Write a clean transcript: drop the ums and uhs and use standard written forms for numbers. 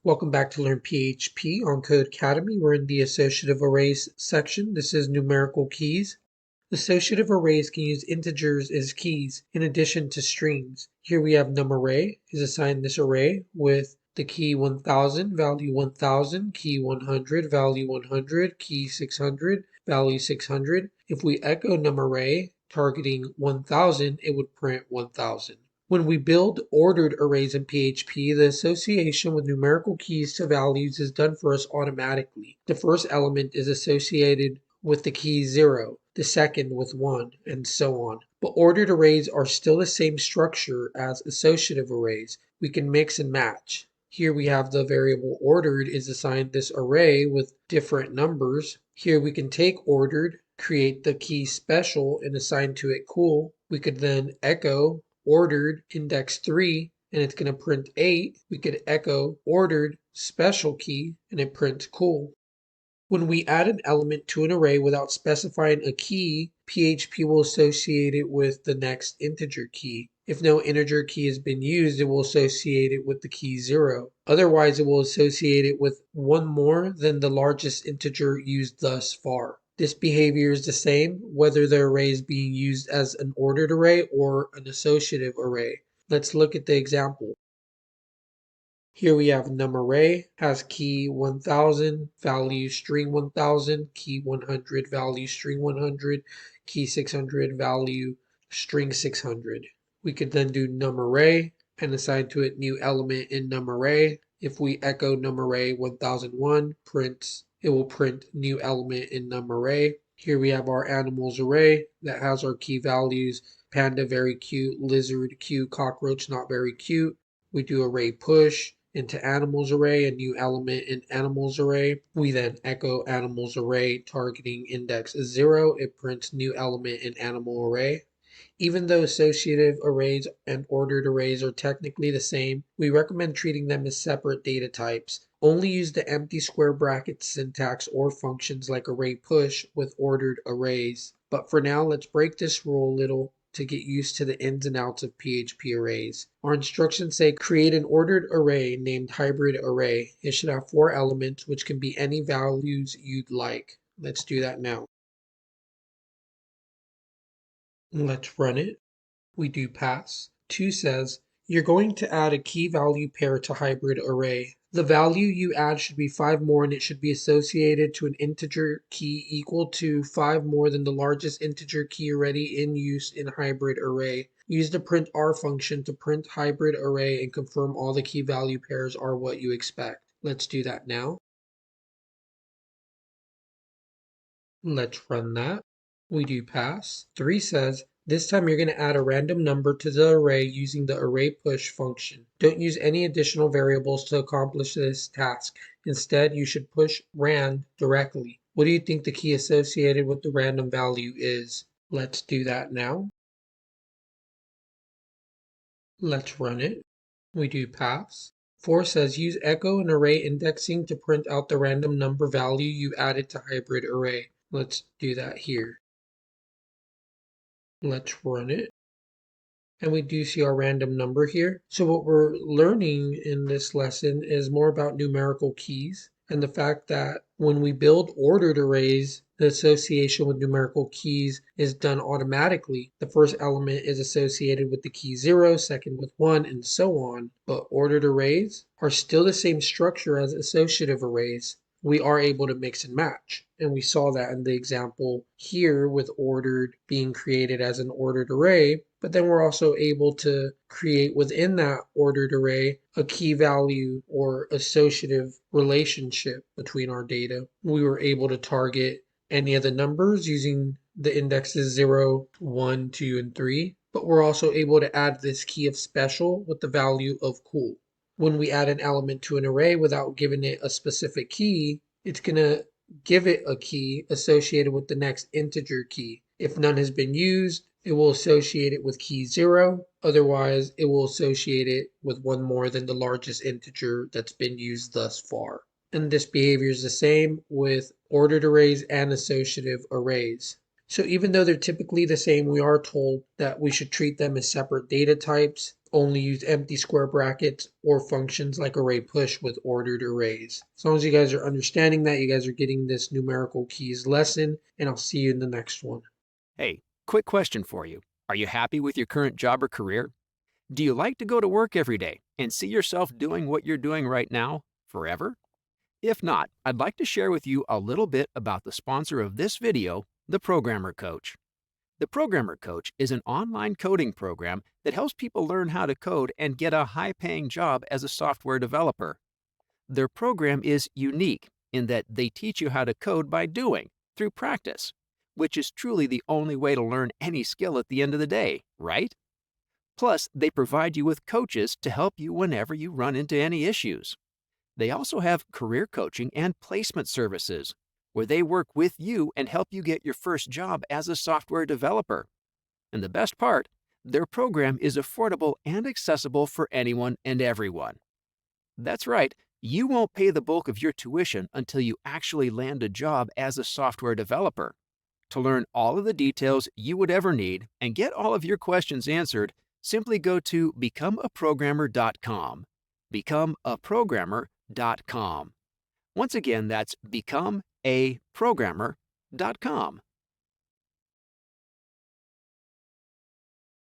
Welcome back to Learn PHP on Code Academy. We're in the Associative Arrays section. This is numerical keys. Associative arrays can use integers as keys in addition to strings. Here we have numArray is assigned this array with the key 1000, value 1000, key 100, value 100, key 600, value 600. If we echo numArray targeting 1000, it would print 1000. When we build ordered arrays in PHP, the association with numerical keys to values is done for us automatically. The first element is associated with the key 0, the second with 1, and so on. But ordered arrays are still the same structure as associative arrays. We can mix and match. Here we have the variable ordered is assigned this array with different numbers. Here we can take ordered, create the key special, and assign to it cool. We could then echo ordered index 3 and it's going to print 8. We could echo ordered special key and it prints cool. When we add an element to an array without specifying a key, PHP will associate it with the next integer key. If no integer key has been used, it will associate it with the key 0. Otherwise, it will associate it with one more than the largest integer used thus far. This behavior is the same whether the array is being used as an ordered array or an associative array. Let's look at the example. Here we have numArray has key 1000, value string 1000, key 100, value string 100, key 600, value string 600. We could then do numArray and assign to it new element in numArray. If we echo numArray 1001 prints, it will print new element in numArray. Here we have our animals array that has our key values: panda very cute, lizard cute, cockroach not very cute. We do array push into animals array, a new element in animals array. We then echo animals array targeting index 0. It prints new element in animal array. Even though associative arrays and ordered arrays are technically the same, we recommend treating them as separate data types. Only use the empty square bracket syntax or functions like array push with ordered arrays. But for now, let's break this rule a little to get used to the ins and outs of PHP arrays. Our instructions say create an ordered array named hybrid array. It should have 4 elements, which can be any values you'd like. Let's do that now. Let's run it. We do pass. 2 says, you're going to add a key value pair to hybrid array. The value you add should be 5 more and it should be associated to an integer key equal to 5 more than the largest integer key already in use in hybrid array. Use the print r function to print hybrid array and confirm all the key value pairs are what you expect. Let's do that now. Let's run that. We do pass. 3 says, this time you're going to add a random number to the array using the array push function. Don't use any additional variables to accomplish this task. Instead, you should push rand directly. What do you think the key associated with the random value is? Let's do that now. Let's run it. We do pass. 4 says use echo and array indexing to print out the random number value you added to hybrid array. Let's do that here. Let's run it. And we do see our random number here. So what we're learning in this lesson is more about numerical keys and the fact that when we build ordered arrays, the association with numerical keys is done automatically. The first element is associated with the key 0, second with 1, and so on. But ordered arrays are still the same structure as associative arrays. We are able to mix and match. And we saw that in the example here with ordered being created as an ordered array. But then we're also able to create within that ordered array a key value or associative relationship between our data. We were able to target any of the numbers using the indexes 0, 1, 2, and 3. But we're also able to add this key of special with the value of cool. When we add an element to an array without giving it a specific key, it's going to give it a key associated with the next integer key. If none has been used, it will associate it with key 0. Otherwise, it will associate it with one more than the largest integer that's been used thus far. And this behavior is the same with ordered arrays and associative arrays. So even though they're typically the same, we are told that we should treat them as separate data types, only use empty square brackets or functions like array push with ordered arrays. As long as you guys are understanding that, you guys are getting this numerical keys lesson, and I'll see you in the next one. Hey, quick question for you. Are you happy with your current job or career? Do you like to go to work every day and see yourself doing what you're doing right now forever? If not, I'd like to share with you a little bit about the sponsor of this video, the Programmer Coach. The Programmer Coach is an online coding program that helps people learn how to code and get a high-paying job as a software developer. Their program is unique in that they teach you how to code by doing, through practice, which is truly the only way to learn any skill at the end of the day, right? Plus, they provide you with coaches to help you whenever you run into any issues. They also have career coaching and placement services, where they work with you and help you get your first job as a software developer. And the best part, their program is affordable and accessible for anyone and everyone. That's right, you won't pay the bulk of your tuition until you actually land a job as a software developer. To learn all of the details you would ever need and get all of your questions answered, simply go to becomeaprogrammer.com. Becomeaprogrammer.com. Once again, that's becomeaprogrammer.com.